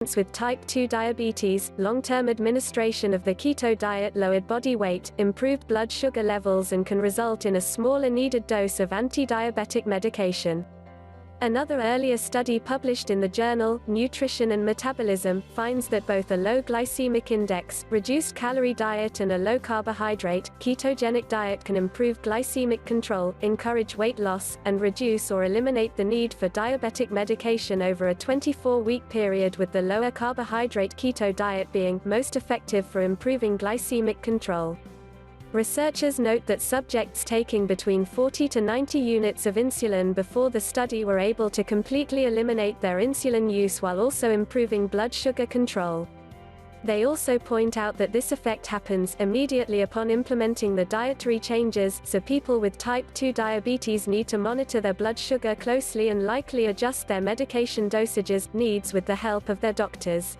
with type 2 diabetes. Long-term administration of the keto diet lowered body weight, improved blood sugar levels, and can result in a smaller needed dose of anti-diabetic medication. Another earlier study published in the journal Nutrition and Metabolism finds that both a low glycemic index, reduced calorie diet, and a low carbohydrate, ketogenic diet can improve glycemic control, encourage weight loss, and reduce or eliminate the need for diabetic medication over a 24-week period, with the lower carbohydrate keto diet being most effective for improving glycemic control. Researchers note that subjects taking between 40 to 90 units of insulin before the study were able to completely eliminate their insulin use while also improving blood sugar control. They also point out that this effect happens immediately upon implementing the dietary changes, so people with type 2 diabetes need to monitor their blood sugar closely and likely adjust their medication dosages needs with the help of their doctors.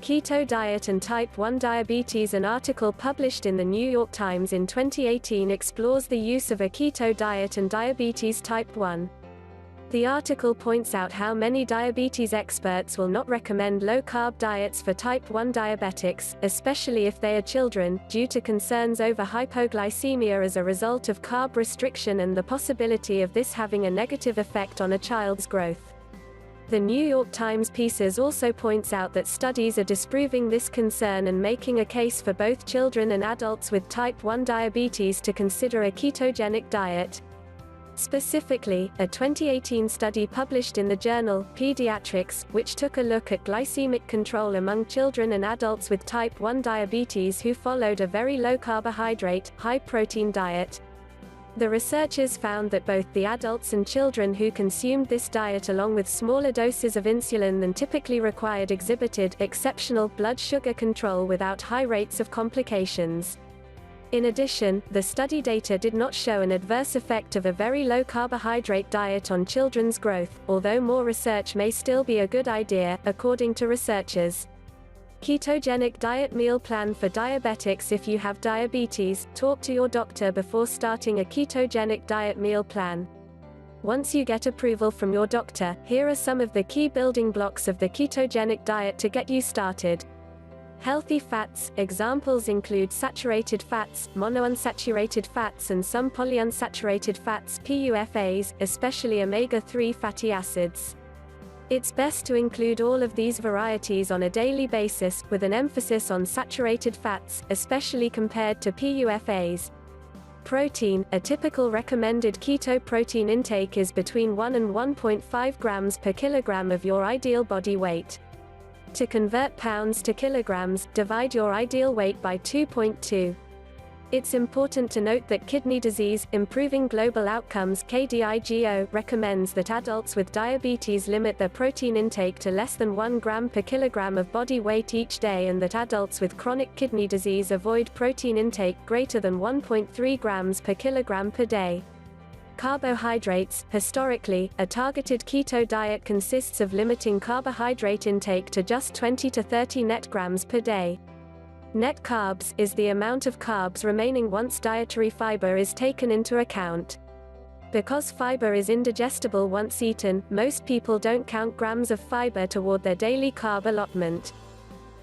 Keto Diet and Type 1 Diabetes. An article published in the New York Times in 2018 explores the use of a keto diet and diabetes type 1. The article points out how many diabetes experts will not recommend low-carb diets for type 1 diabetics, especially if they are children, due to concerns over hypoglycemia as a result of carb restriction and the possibility of this having a negative effect on a child's growth. The New York Times pieces also points out that studies are disproving this concern and making a case for both children and adults with type 1 diabetes to consider a ketogenic diet. Specifically, a 2018 study published in the journal Pediatrics, which took a look at glycemic control among children and adults with type 1 diabetes who followed a very low carbohydrate, high protein diet. The researchers found that both the adults and children who consumed this diet along with smaller doses of insulin than typically required exhibited exceptional blood sugar control without high rates of complications. In addition, the study data did not show an adverse effect of a very low carbohydrate diet on children's growth, although more research may still be a good idea, according to researchers. Ketogenic diet meal plan for diabetics. If you have diabetes, talk to your doctor before starting a ketogenic diet meal plan. Once you get approval from your doctor, here are some of the key building blocks of the ketogenic diet to get you started. Healthy fats. Examples include saturated fats, monounsaturated fats, and some polyunsaturated fats (PUFAs), especially omega-3 fatty acids. It's best to include all of these varieties on a daily basis, with an emphasis on saturated fats, especially compared to PUFAs. Protein. A typical recommended keto protein intake is between 1 and 1.5 grams per kilogram of your ideal body weight. To convert pounds to kilograms, divide your ideal weight by 2.2. It's important to note that Kidney Disease, Improving Global Outcomes (KDIGO) recommends that adults with diabetes limit their protein intake to less than 1 gram per kilogram of body weight each day, and that adults with chronic kidney disease avoid protein intake greater than 1.3 grams per kilogram per day. Carbohydrates. Historically, a targeted keto diet consists of limiting carbohydrate intake to just 20 to 30 net grams per day. Net carbs is the amount of carbs remaining once dietary fiber is taken into account. Because fiber is indigestible once eaten, most people don't count grams of fiber toward their daily carb allotment.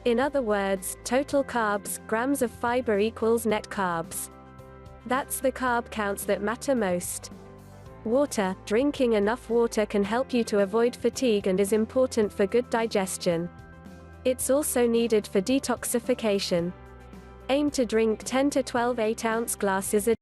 In other words, total carbs, grams of fiber equals net carbs. That's the carb counts that matter most. Water. Drinking enough water can help you to avoid fatigue and is important for good digestion. It's also needed for detoxification. Aim to drink 10 to 12 8-ounce glasses a